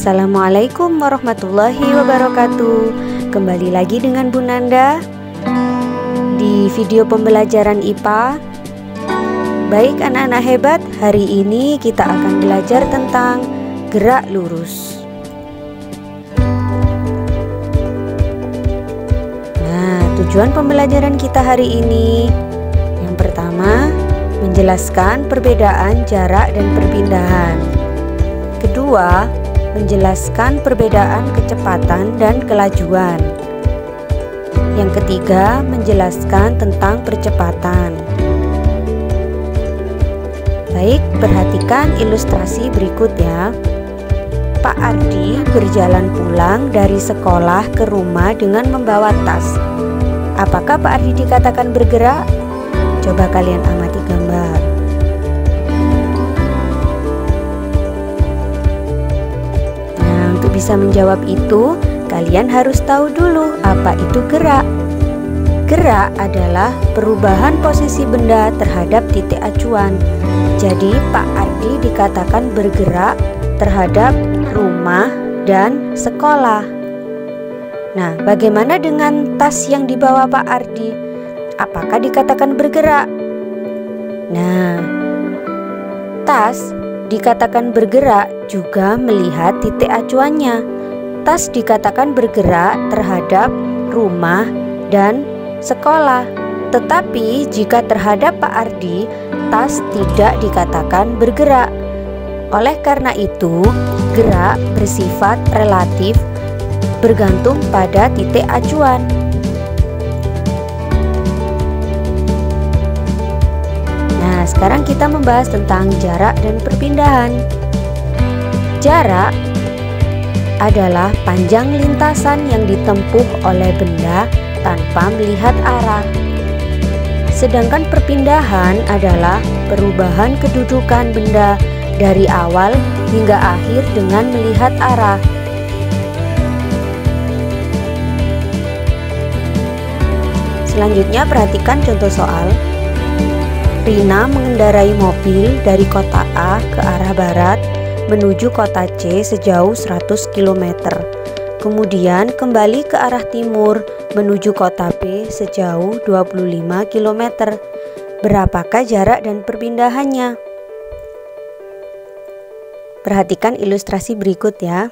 Assalamualaikum warahmatullahi wabarakatuh. Kembali lagi dengan Bu Nanda di video pembelajaran IPA. Baik anak-anak hebat, hari ini kita akan belajar tentang gerak lurus. Nah, tujuan pembelajaran kita hari ini yang pertama, menjelaskan perbedaan jarak dan perpindahan. Kedua, menjelaskan perbedaan kecepatan dan kelajuan. Yang ketiga, menjelaskan tentang percepatan. Baik, perhatikan ilustrasi berikut ya. Pak Ardi berjalan pulang dari sekolah ke rumah dengan membawa tas. Apakah Pak Ardi dikatakan bergerak? Coba kalian amati gambar. Bisa menjawab itu, kalian harus tahu dulu apa itu gerak. Gerak adalah perubahan posisi benda terhadap titik acuan. Jadi Pak Ardi dikatakan bergerak terhadap rumah dan sekolah. Nah, bagaimana dengan tas yang dibawa Pak Ardi? Apakah dikatakan bergerak? Nah, tas dikatakan bergerak juga melihat titik acuannya. Tas dikatakan bergerak terhadap rumah dan sekolah. Tetapi jika terhadap Pak Ardi, tas tidak dikatakan bergerak. Oleh karena itu, gerak bersifat relatif bergantung pada titik acuan. Nah, sekarang kita membahas tentang jarak dan perpindahan. Jarak adalah panjang lintasan yang ditempuh oleh benda tanpa melihat arah. Sedangkan perpindahan adalah perubahan kedudukan benda dari awal hingga akhir dengan melihat arah. Selanjutnya perhatikan contoh soal. Rina mengendarai mobil dari kota A ke arah barat menuju kota C sejauh 100 km. Kemudian kembali ke arah timur menuju kota B sejauh 25 km. Berapakah jarak dan perpindahannya? Perhatikan ilustrasi berikut ya.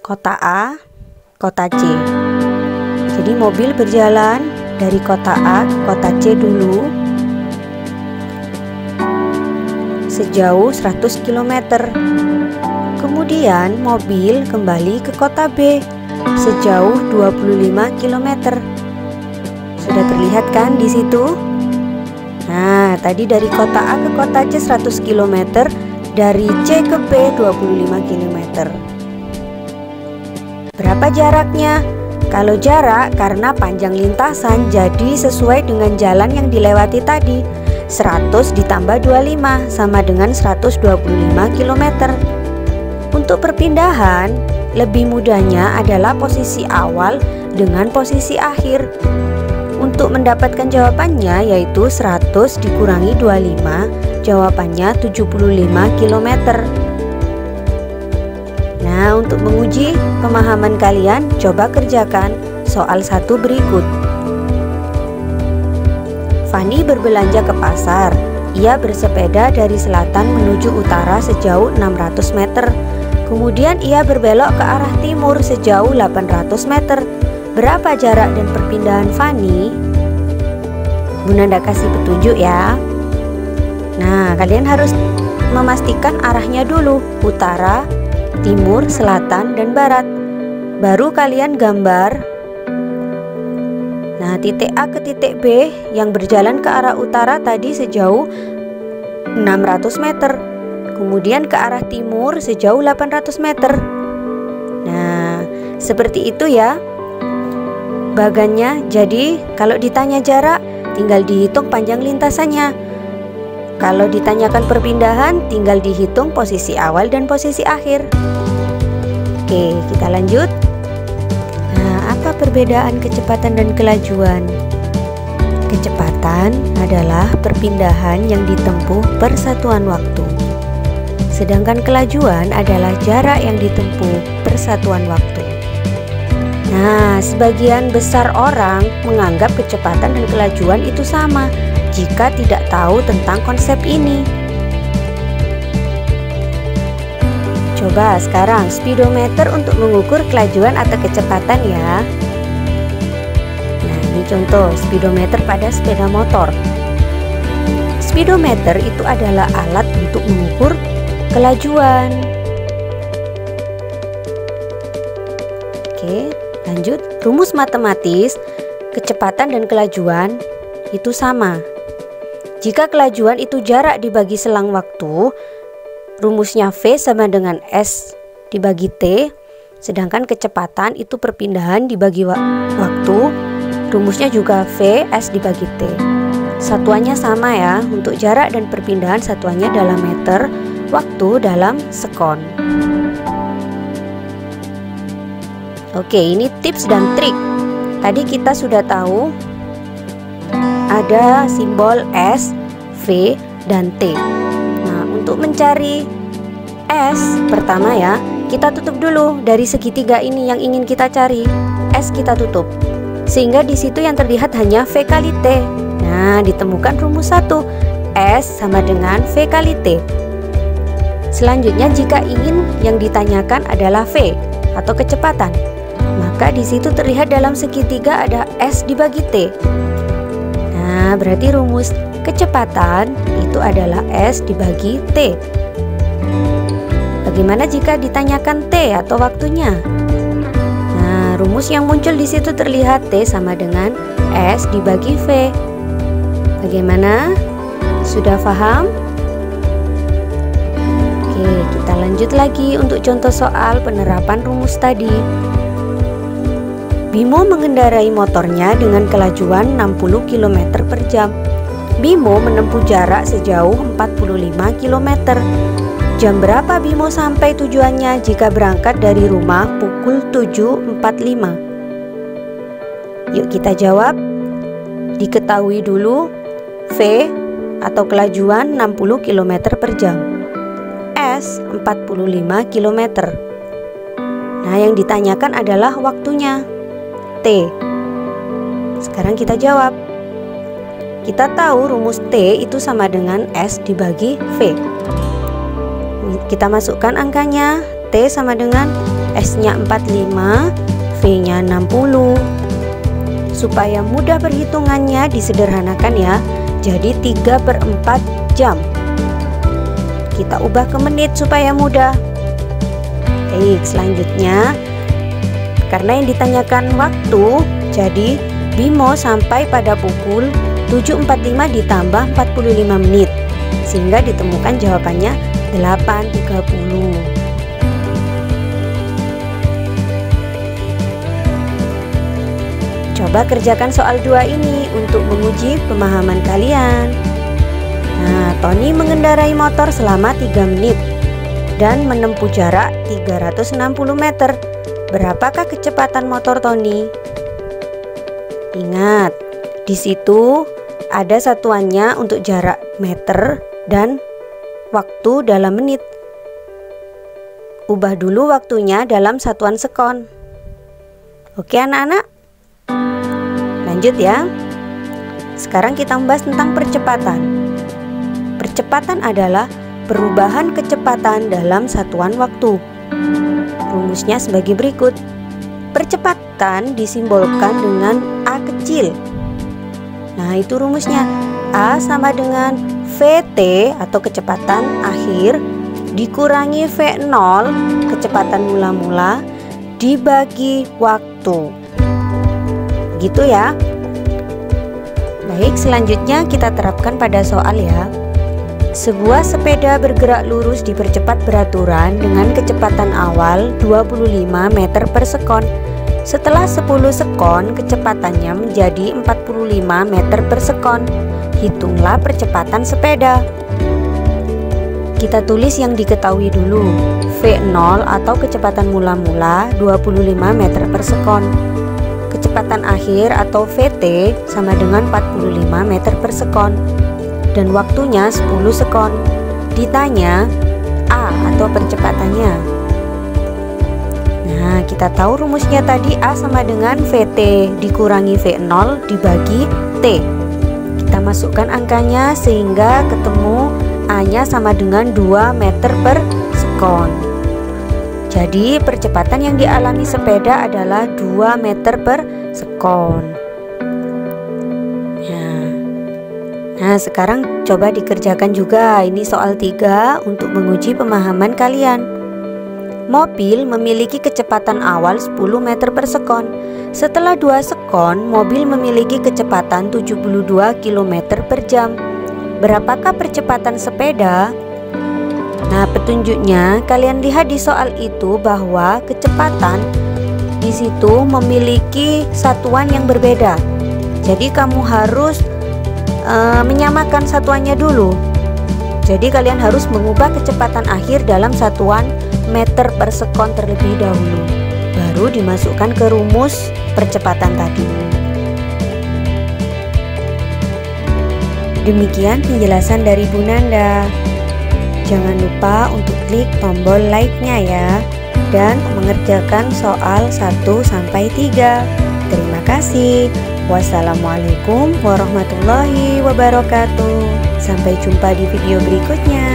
Kota A, kota C. Jadi mobil berjalan dari kota A ke kota C dulu sejauh 100 km. Kemudian mobil kembali ke kota B sejauh 25 km. Sudah terlihat kan di situ? Nah, tadi dari kota A ke kota C 100 km, dari C ke B 25 km. Berapa jaraknya? Kalau jarak karena panjang lintasan, jadi sesuai dengan jalan yang dilewati tadi. 100 ditambah 25 sama dengan 125 km. Untuk perpindahan, lebih mudahnya adalah posisi awal dengan posisi akhir. Untuk mendapatkan jawabannya yaitu 100 dikurangi 25, jawabannya 75 km. Nah, untuk menguji pemahaman kalian, coba kerjakan soal 1 berikut. Fani berbelanja ke pasar. Ia bersepeda dari selatan menuju utara sejauh 600 meter. Kemudian ia berbelok ke arah timur sejauh 800 meter. Berapa jarak dan perpindahan Fani? Bu Nanda kasih petunjuk ya. Nah, kalian harus memastikan arahnya dulu, utara, timur, selatan, dan barat. Baru kalian gambar. Nah, titik A ke titik B yang berjalan ke arah utara tadi sejauh 600 meter. Kemudian ke arah timur sejauh 800 meter. Nah, seperti itu ya bagannya. Jadi, kalau ditanya jarak, tinggal dihitung panjang lintasannya. Kalau ditanyakan perpindahan, tinggal dihitung posisi awal dan posisi akhir. Oke, kita lanjut. Apa perbedaan kecepatan dan kelajuan? Kecepatan adalah perpindahan yang ditempuh per satuan waktu. sedangkan kelajuan adalah jarak yang ditempuh per satuan waktu. Nah, sebagian besar orang menganggap kecepatan dan kelajuan itu sama jika tidak tahu tentang konsep ini. Coba sekarang speedometer untuk mengukur kelajuan atau kecepatan ya. Nah, ini contoh speedometer pada sepeda motor. Speedometer itu adalah alat untuk mengukur kelajuan. Oke, lanjut. Rumus matematis kecepatan dan kelajuan itu sama. Jika kelajuan itu jarak dibagi selang waktu, rumusnya V sama dengan S dibagi T, sedangkan kecepatan itu perpindahan dibagi waktu, rumusnya juga V S dibagi T. Satuannya sama ya, untuk jarak dan perpindahan satuannya dalam meter, waktu dalam sekon. Oke, ini tips dan trik. Tadi kita sudah tahu ada simbol S, V, dan T. Nah, untuk mencari S, pertama ya, kita tutup dulu dari segitiga ini yang ingin kita cari. S kita tutup, sehingga di situ yang terlihat hanya V kali T. Nah, ditemukan rumus 1, S sama dengan V kali T. Selanjutnya, jika ingin yang ditanyakan adalah V atau kecepatan, maka di situ terlihat dalam segitiga ada S dibagi T. Nah, berarti rumus kecepatan itu adalah S dibagi T. Bagaimana jika ditanyakan T atau waktunya? Nah, rumus yang muncul di situ terlihat T sama dengan S dibagi V. Bagaimana? Sudah paham? Oke, kita lanjut lagi untuk contoh soal penerapan rumus tadi. Bimo mengendarai motornya dengan kelajuan 60 km per jam. Bimo menempuh jarak sejauh 45 km. Jam berapa Bimo sampai tujuannya jika berangkat dari rumah pukul 7.45? Yuk kita jawab. Diketahui dulu V atau kelajuan 60 km per jam, S 45 km. Nah, yang ditanyakan adalah waktunya, T. Sekarang kita jawab. Kita tahu rumus T itu sama dengan S dibagi V. Kita masukkan angkanya. T sama dengan S-nya 45, V-nya 60. Supaya mudah perhitungannya disederhanakan ya. Jadi 3/4 jam. Kita ubah ke menit supaya mudah. Baik, selanjutnya karena yang ditanyakan waktu, jadi Bimo sampai pada pukul 7.45 ditambah 45 menit, sehingga ditemukan jawabannya 8.30. Coba kerjakan soal 2 ini untuk menguji pemahaman kalian. Nah, Tony mengendarai motor selama 3 menit dan menempuh jarak 360 meter. Berapakah kecepatan motor Tony? Ingat, di situ ada satuannya untuk jarak meter dan waktu dalam menit. Ubah dulu waktunya dalam satuan sekon. Oke anak-anak? Lanjut ya. Sekarang kita membahas tentang percepatan. Percepatan adalah perubahan kecepatan dalam satuan waktu. Rumusnya sebagai berikut. Percepatan disimbolkan dengan A kecil. Nah, itu rumusnya. A sama dengan VT atau kecepatan akhir dikurangi V0 kecepatan mula-mula dibagi waktu. Gitu ya. Baik, selanjutnya kita terapkan pada soal ya. Sebuah sepeda bergerak lurus dipercepat beraturan dengan kecepatan awal 25 meter per sekon. Setelah 10 sekon, kecepatannya menjadi 45 meter per sekon. Hitunglah percepatan sepeda. Kita tulis yang diketahui dulu. V0 atau kecepatan mula-mula 25 meter per sekon. Kecepatan akhir atau VT sama dengan 45 meter per sekon. Dan waktunya 10 sekon. Ditanya, A atau percepatannya. Nah, kita tahu rumusnya tadi A sama dengan VT dikurangi V0 dibagi T. Kita masukkan angkanya sehingga ketemu A-nya sama dengan 2 meter per sekon. Jadi percepatan yang dialami sepeda adalah 2 meter per sekon. Nah, sekarang coba dikerjakan juga. Ini soal 3 untuk menguji pemahaman kalian. Mobil memiliki kecepatan awal 10 meter per sekon. Setelah 2 sekon, mobil memiliki kecepatan 72 km per jam. Berapakah percepatan sepeda? Nah, petunjuknya kalian lihat di soal itu bahwa kecepatan di situ memiliki satuan yang berbeda. Jadi kamu harus menyamakan satuannya dulu. Jadi kalian harus mengubah kecepatan akhir dalam satuan meter per sekon terlebih dahulu, baru dimasukkan ke rumus percepatan tadi. Demikian penjelasan dari Bu Nanda. Jangan lupa untuk klik tombol like-nya ya, dan mengerjakan soal 1-3. Terima kasih. Wassalamualaikum warahmatullahi wabarakatuh. Sampai jumpa di video berikutnya.